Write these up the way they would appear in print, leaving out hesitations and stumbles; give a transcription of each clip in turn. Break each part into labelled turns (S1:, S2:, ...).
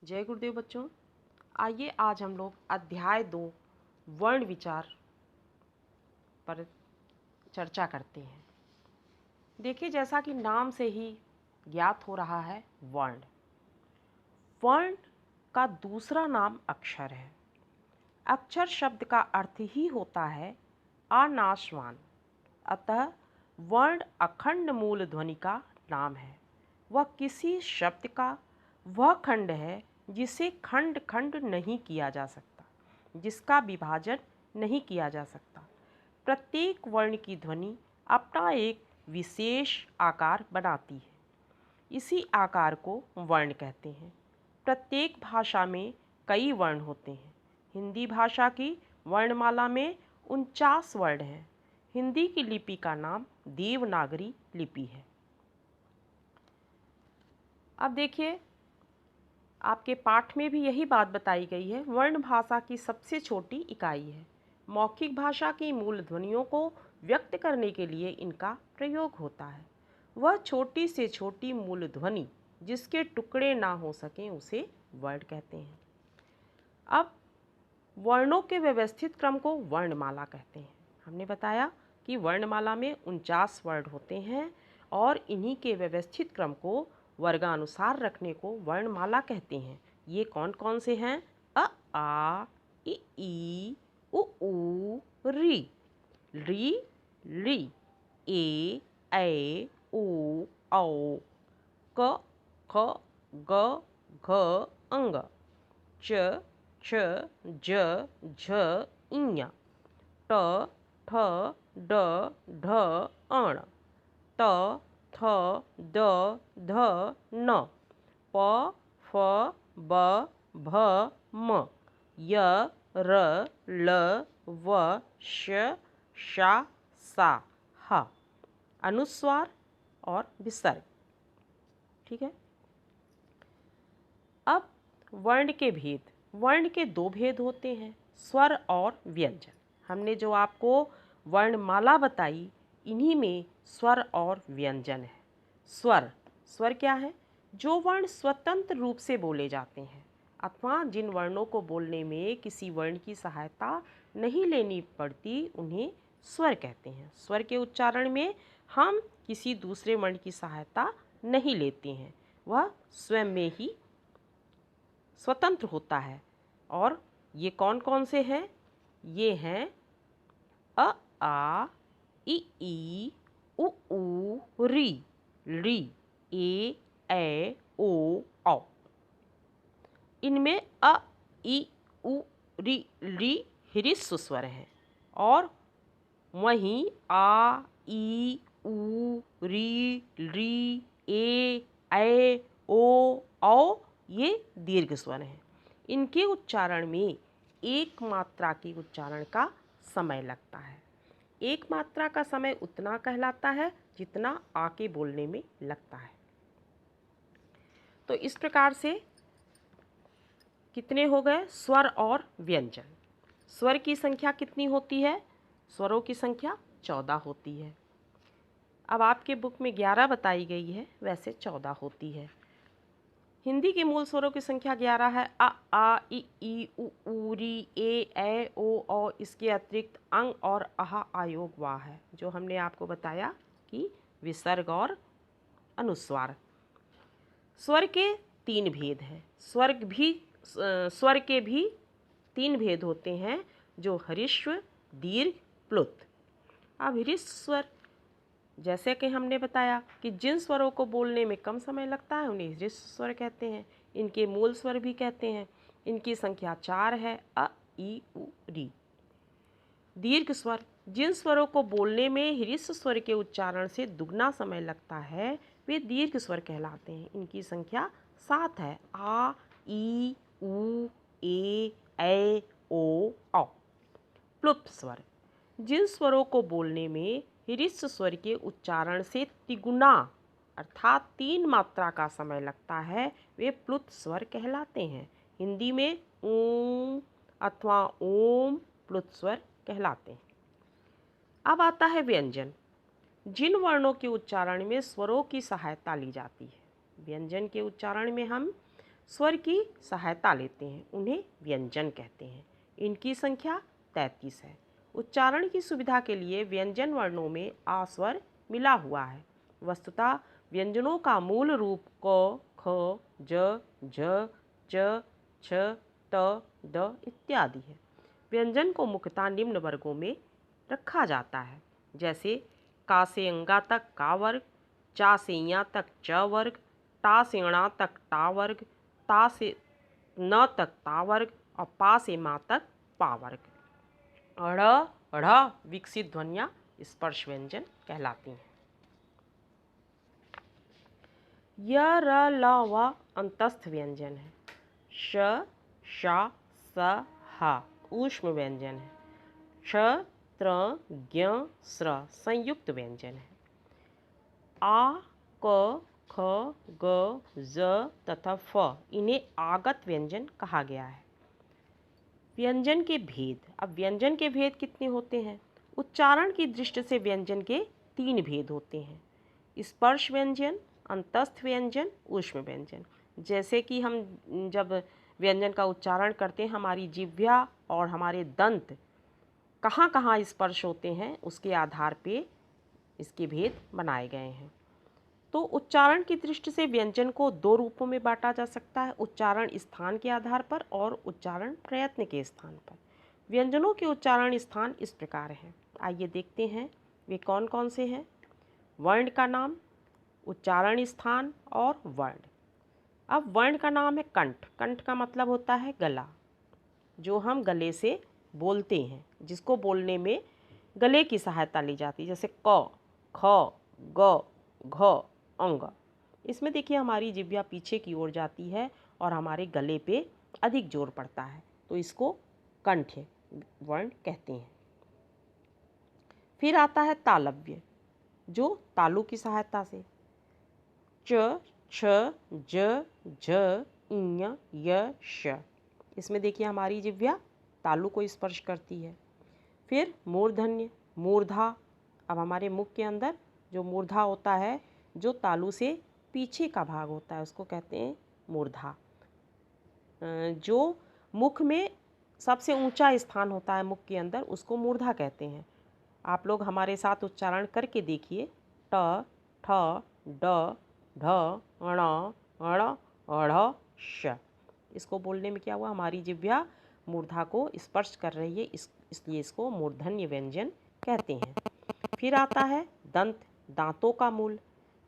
S1: जय गुरुदेव बच्चों। आइए आज हम लोग अध्याय 2 वर्ण विचार पर चर्चा करते हैं। देखिए, जैसा कि नाम से ही ज्ञात हो रहा है, वर्ण वर्ण का दूसरा नाम अक्षर है। अक्षर शब्द का अर्थ ही होता है अनाशवान। अतः वर्ण अखंड मूल ध्वनि का नाम है। वह किसी शब्द का वह खंड है जिसे खंड खंड नहीं किया जा सकता, जिसका विभाजन नहीं किया जा सकता। प्रत्येक वर्ण की ध्वनि अपना एक विशेष आकार बनाती है। इसी आकार को वर्ण कहते हैं। प्रत्येक भाषा में कई वर्ण होते हैं। हिंदी भाषा की वर्णमाला में 49 वर्ण हैं। हिंदी की लिपि का नाम देवनागरी लिपि है। अब देखिए, आपके पाठ में भी यही बात बताई गई है। वर्ण भाषा की सबसे छोटी इकाई है। मौखिक भाषा की मूल ध्वनियों को व्यक्त करने के लिए इनका प्रयोग होता है। वह छोटी से छोटी मूल ध्वनि जिसके टुकड़े ना हो सकें उसे वर्ण कहते हैं। अब वर्णों के व्यवस्थित क्रम को वर्णमाला कहते हैं। हमने बताया कि वर्णमाला में 49 वर्ण होते हैं और इन्हीं के व्यवस्थित क्रम को वर्गानुसार रखने को वर्णमाला कहते हैं। ये कौन कौन से हैं? अ, आ, ई, उ, री, री, ली, ए, उ, औ, क, ख, ग, घ, अंग, च, छ, ज, झ, इञ, ट, ठ, ड, ढ, अण, त, थ, द, ध, न, प, फ, ब, भ, म, य, र, ल, व, श, श, सा, ह। अनुस्वार और विसर्ग। ठीक है। अब वर्ण के भेद। वर्ण के दो भेद होते हैं, स्वर और व्यंजन। हमने जो आपको वर्णमाला बताई, इन्हीं में स्वर और व्यंजन है। स्वर क्या है? जो वर्ण स्वतंत्र रूप से बोले जाते हैं अथवा जिन वर्णों को बोलने में किसी वर्ण की सहायता नहीं लेनी पड़ती, उन्हें स्वर कहते हैं। स्वर के उच्चारण में हम किसी दूसरे वर्ण की सहायता नहीं लेते हैं, वह स्वयं में ही स्वतंत्र होता है। और ये कौन कौन से हैं? ये हैं अ, आ, ई, उ, री, ए, ओ, औ। इनमें अ, ई, उ, री ह्रस्व स्वर हैं और वहीं आ, ई, उ, री, ए, ओ, औ ये दीर्घ स्वर हैं। इनके उच्चारण में एक मात्रा के उच्चारण का समय लगता है। एक मात्रा का समय उतना कहलाता है जितना आ के बोलने में लगता है। तो इस प्रकार से कितने हो गए? स्वर और व्यंजन। स्वर की संख्या कितनी होती है? स्वरों की संख्या 14 होती है। अब आपके बुक में 11 बताई गई है, वैसे 14 होती है। हिंदी के मूल स्वरों की संख्या 11 है। आ, ई, उ, री, ए, ओ, औ। इसके अतिरिक्त अंग और अह, आयोग, वाह है, जो हमने आपको बताया कि विसर्ग और अनुस्वार। स्वर के 3 भेद हैं। स्वर के भी 3 भेद होते हैं, जो ह्रस्व, दीर्घ, प्लुत। अब ह्रस्व स्वर, जैसे कि हमने बताया कि जिन स्वरों को बोलने में कम समय लगता है उन्हें ह्रस्व स्वर कहते हैं। इनके मूल स्वर भी कहते हैं। इनकी संख्या 4 है। अ, ई, उ, री। दीर्घ स्वर, जिन स्वरों को बोलने में ह्रस्व स्वर के उच्चारण से दुगना समय लगता है वे दीर्घ स्वर कहलाते हैं। इनकी संख्या 7 है। आ, ई, उ, ए, ओ, औ। प्लुत स्वर, जिन स्वरों को बोलने में ह्रस्व स्वर के उच्चारण से तिगुना अर्थात 3 मात्रा का समय लगता है वे प्लुत स्वर कहलाते हैं। हिंदी में ऊं अथवा ओम प्लुत स्वर कहलाते हैं। अब आता है व्यंजन, जिन वर्णों के उच्चारण में स्वरों की सहायता ली जाती है। व्यंजन के उच्चारण में हम स्वर की सहायता लेते हैं, उन्हें व्यंजन कहते हैं। इनकी संख्या 33 है। उच्चारण की सुविधा के लिए व्यंजन वर्णों में आ स्वर मिला हुआ है। वस्तुतः व्यंजनों का मूल रूप क, ख, ज, झ, च, छ, त, द इत्यादि है। व्यंजन को मुख्यतः निम्न वर्गों में रखा जाता है, जैसे का से अंगा तक का वर्ग, चा से या तक च वर्ग, टा से णा तक टा वर्ग, ता से न तक ता वर्ग और पा से मा तक पा वर्ग। अढ़ ढ़ विकसित ध्वनियाँ स्पर्श व्यंजन कहलाती हैं। य र ल व अंतस्थ व्यंजन है। श श स ह ऊष्म व्यंजन है। क्ष त्र ज्ञ स्र संयुक्त व्यंजन है। आ क ख ग ज तथा फ इन्हें आगत व्यंजन कहा गया है। व्यंजन के भेद। अब व्यंजन के भेद कितने होते हैं? उच्चारण की दृष्टि से व्यंजन के 3 भेद होते हैं: स्पर्श व्यंजन, अंतस्थ व्यंजन, ऊष्म व्यंजन। जैसे कि हम जब व्यंजन का उच्चारण करते हैं, हमारी जिह्वा और हमारे दंत कहाँ कहाँ स्पर्श होते हैं, उसके आधार पे इसके भेद बनाए गए हैं। तो उच्चारण की दृष्टि से व्यंजन को 2 रूपों में बांटा जा सकता है: उच्चारण स्थान के आधार पर और उच्चारण प्रयत्न के स्थान पर। व्यंजनों के उच्चारण स्थान इस प्रकार हैं। आइए देखते हैं वे कौन कौन से हैं। वर्ण का नाम, उच्चारण स्थान और वर्ण। अब वर्ण का नाम है कंठ। कंठ का मतलब होता है गला, जो हम गले से बोलते हैं, जिसको बोलने में गले की सहायता ली जाती है, जैसे क, ख, ग, घ, अंग। इसमें देखिए हमारी जिह्वा पीछे की ओर जाती है और हमारे गले पे अधिक जोर पड़ता है, तो इसको कंठ वर्ण कहते हैं। फिर आता है तालव्य, जो तालु की सहायता से च, छ, ज, झ, ञ, य, श। इसमें देखिए हमारी जिह्वा तालु को स्पर्श करती है। फिर मूर्धन्य, मूर्धा। अब हमारे मुख के अंदर जो मूर्धा होता है, जो तालु से पीछे का भाग होता है, उसको कहते हैं मूर्धा। जो मुख में सबसे ऊंचा स्थान होता है मुख के अंदर, उसको मूर्धा कहते हैं। आप लोग हमारे साथ उच्चारण करके देखिए: ट, ठ, ड, ढ, ण, ण, ढ़, श। इसको बोलने में क्या हुआ, हमारी जिह्वा मूर्धा को स्पर्श कर रही है, इसलिए इसको मूर्धन्य व्यंजन कहते हैं। फिर आता है दंत, दांतों का मूल,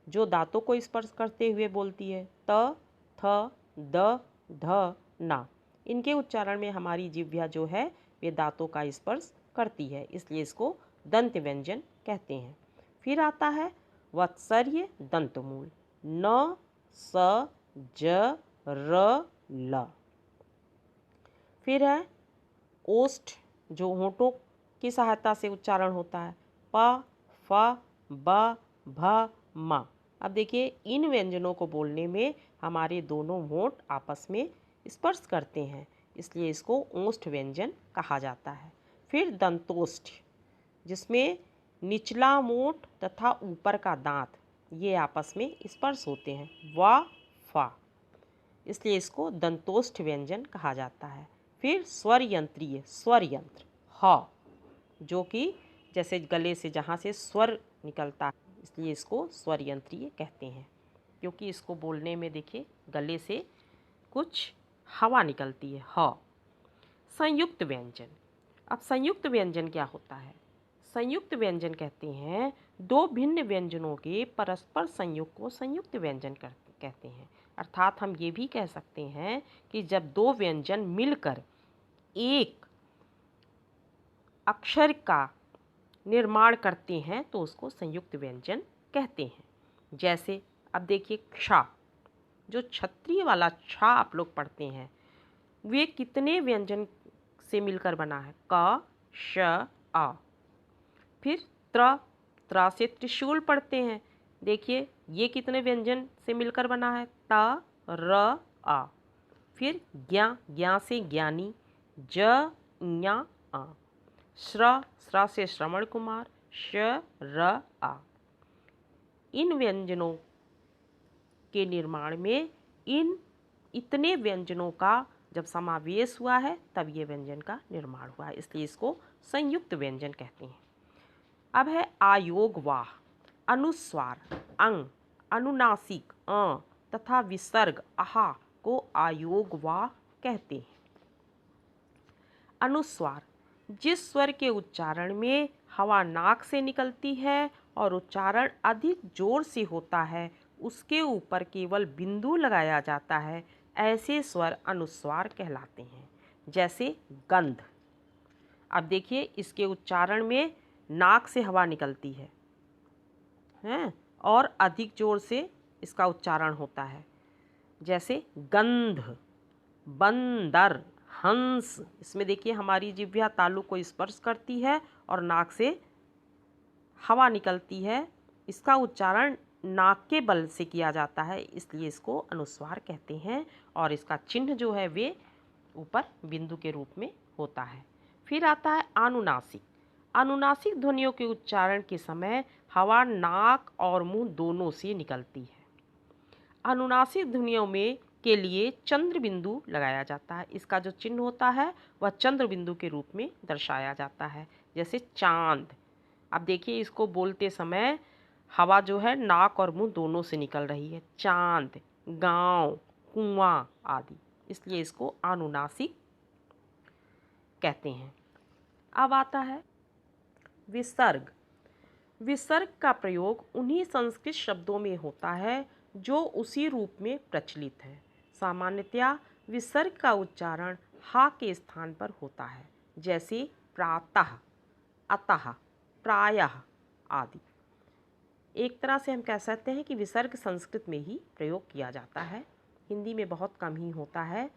S1: जो दांतों को स्पर्श करते हुए बोलती है। त, थ, द, ध, न। इनके उच्चारण में हमारी जिह्वा जो है वे दांतों का स्पर्श करती है, इसलिए इसको दंत व्यंजन कहते हैं। फिर आता है वत्सर्य दंतमूल, न, स, ज, र, ल। फिर है ओष्ठ, जो होंठों की सहायता से उच्चारण होता है। प, फ, ब, भ, म। अब देखिए इन व्यंजनों को बोलने में हमारे दोनों होंठ आपस में स्पर्श करते हैं, इसलिए इसको ओष्ठ व्यंजन कहा जाता है। फिर दंतोष्ठ, जिसमें निचला मोठ तथा ऊपर का दांत ये आपस में स्पर्श होते हैं। व, फ, इसलिए इसको दंतोष्ठ व्यंजन कहा जाता है। फिर स्वर यंत्रीय, स्वर यंत्र ह, जो कि जैसे गले से जहाँ से स्वर निकलता है, इसलिए इसको स्वर यंत्रीय कहते हैं, क्योंकि इसको बोलने में देखिए गले से कुछ हवा निकलती है। ह। संयुक्त व्यंजन। अब संयुक्त व्यंजन क्या होता है? संयुक्त व्यंजन कहते हैं 2 भिन्न व्यंजनों के परस्पर संयोग को संयुक्त व्यंजन कहते हैं। अर्थात हम ये भी कह सकते हैं कि जब 2 व्यंजन मिलकर एक अक्षर का निर्माण करते हैं तो उसको संयुक्त व्यंजन कहते हैं। जैसे अब देखिएक्षा, जो क्षत्रिय वाला छा आप लोग पढ़ते हैं, वे कितने व्यंजन से मिलकर बना है? क, श, आ। फिर त्र से त्रिशूल पढ़ते हैं, देखिए ये कितने व्यंजन से मिलकर बना है? त, र, आ। फिर ज्ञा से ज्ञानी, ज, ञ, आ। श्र से श्रवण कुमार, श, र, आ। इन व्यंजनों के निर्माण में इन इतने व्यंजनों का जब समावेश हुआ है तब ये व्यंजन का निर्माण हुआ है, इसलिए इसको संयुक्त व्यंजन कहते हैं। अब है आयोग वाह, अनुस्वार अंग, अनुनासिक अ तथा विसर्ग आहा को आयोग वाह कहते हैं। अनुस्वार, जिस स्वर के उच्चारण में हवा नाक से निकलती है और उच्चारण अधिक जोर से होता है, उसके ऊपर केवल बिंदु लगाया जाता है, ऐसे स्वर अनुस्वार कहलाते हैं। जैसे गंध, अब देखिए इसके उच्चारण में नाक से हवा निकलती है हैं और अधिक जोर से इसका उच्चारण होता है। जैसे गंध, बंदर, हंस, इसमें देखिए हमारी जिह्वा तालु को स्पर्श करती है और नाक से हवा निकलती है, इसका उच्चारण नाक के बल से किया जाता है, इसलिए इसको अनुस्वार कहते हैं और इसका चिन्ह जो है वे ऊपर बिंदु के रूप में होता है। फिर आता है अनुनासिक। अनुनासिक ध्वनियों के उच्चारण के समय हवा नाक और मुंह दोनों से निकलती है। अनुनासिक ध्वनियों में के लिए चंद्र बिंदु लगाया जाता है, इसका जो चिन्ह होता है वह चंद्र बिंदु के रूप में दर्शाया जाता है। जैसे चांद, अब देखिए इसको बोलते समय हवा जो है नाक और मुंह दोनों से निकल रही है। चांद, गांव, कुआं आदि, इसलिए इसको अनुनासिक कहते हैं। अब आता है विसर्ग। विसर्ग का प्रयोग उन्हीं संस्कृत शब्दों में होता है जो उसी रूप में प्रचलित है। सामान्यतया विसर्ग का उच्चारण हा के स्थान पर होता है, जैसे प्रातः, अतः, प्रायः आदि। एक तरह से हम कह सकते हैं कि विसर्ग संस्कृत में ही प्रयोग किया जाता है, हिंदी में बहुत कम ही होता है।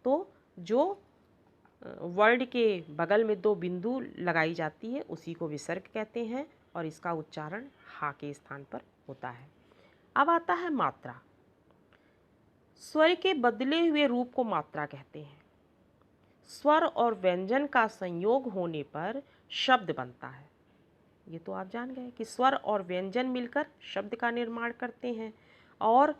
S1: तो जो वर्ड के बगल में दो बिंदु लगाई जाती है उसी को विसर्ग कहते हैं और इसका उच्चारण हा के स्थान पर होता है। अब आता है मात्रा। स्वर के बदले हुए रूप को मात्रा कहते हैं। स्वर और व्यंजन का संयोग होने पर शब्द बनता है। ये तो आप जान गए कि स्वर और व्यंजन मिलकर शब्द का निर्माण करते हैं और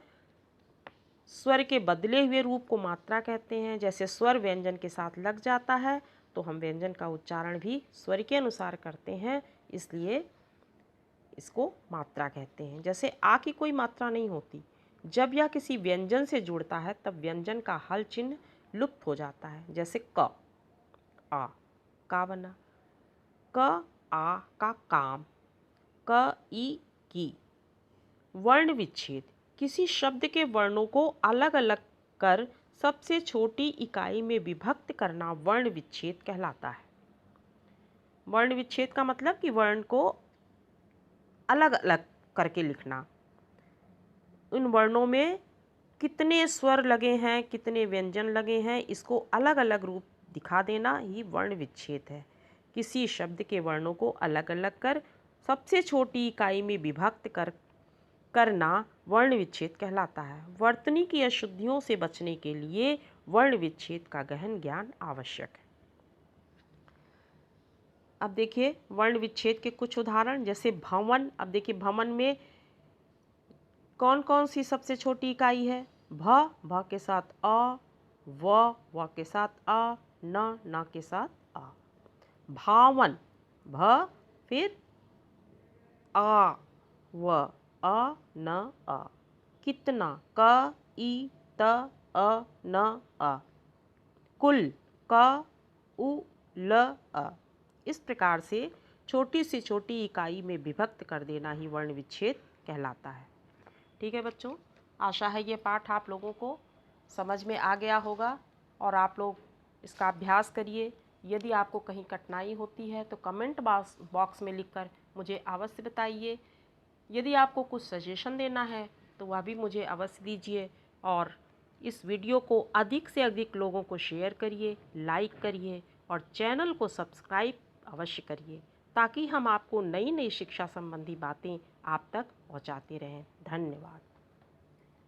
S1: स्वर के बदले हुए रूप को मात्रा कहते हैं। जैसे स्वर व्यंजन के साथ लग जाता है तो हम व्यंजन का उच्चारण भी स्वर के अनुसार करते हैं, इसलिए इसको मात्रा कहते हैं। जैसे आ की कोई मात्रा नहीं होती, जब यह किसी व्यंजन से जुड़ता है तब व्यंजन का हल चिन्ह लुप्त हो जाता है। जैसे क, आ, का बना, क आ का काम, क ई की। वर्ण विच्छेद, किसी शब्द के वर्णों को अलग अलग कर सबसे छोटी इकाई में विभक्त करना वर्ण विच्छेद कहलाता है। वर्ण विच्छेद का मतलब कि वर्ण को अलग अलग करके लिखना। उन वर्णों में कितने स्वर लगे हैं, कितने व्यंजन लगे हैं, इसको अलग अलग रूप दिखा देना ही वर्ण विच्छेद है। किसी शब्द के वर्णों को अलग अलग कर सबसे छोटी इकाई में विभक्त करना वर्ण विच्छेद कहलाता है। वर्तनी की अशुद्धियों से बचने के लिए वर्ण विच्छेद का गहन ज्ञान आवश्यक है। अब देखिए वर्ण विच्छेद के कुछ उदाहरण, जैसे भवन। अब देखिए भवन में कौन कौन सी सबसे छोटी इकाई है? भ, भ के साथ अ, व के साथ अ, न के साथ आ। भावन, भ फिर आ, व अ न अ। कितना, क ई त अ न अ। कुल, क उ ल अ। इस प्रकार से छोटी से छोटी इकाई में विभक्त कर देना ही वर्ण विच्छेद कहलाता है। ठीक है बच्चों, आशा है ये पाठ आप लोगों को समझ में आ गया होगा और आप लोग इसका अभ्यास करिए। यदि आपको कहीं कठिनाई होती है तो कमेंट बॉक्स में लिखकर मुझे अवश्य बताइए। यदि आपको कुछ सजेशन देना है तो वह भी मुझे अवश्य दीजिए और इस वीडियो को अधिक से अधिक लोगों को शेयर करिए, लाइक करिए और चैनल को सब्सक्राइब अवश्य करिए ताकि हम आपको नई नई शिक्षा संबंधी बातें आप तक पहुंचाते रहें। धन्यवाद।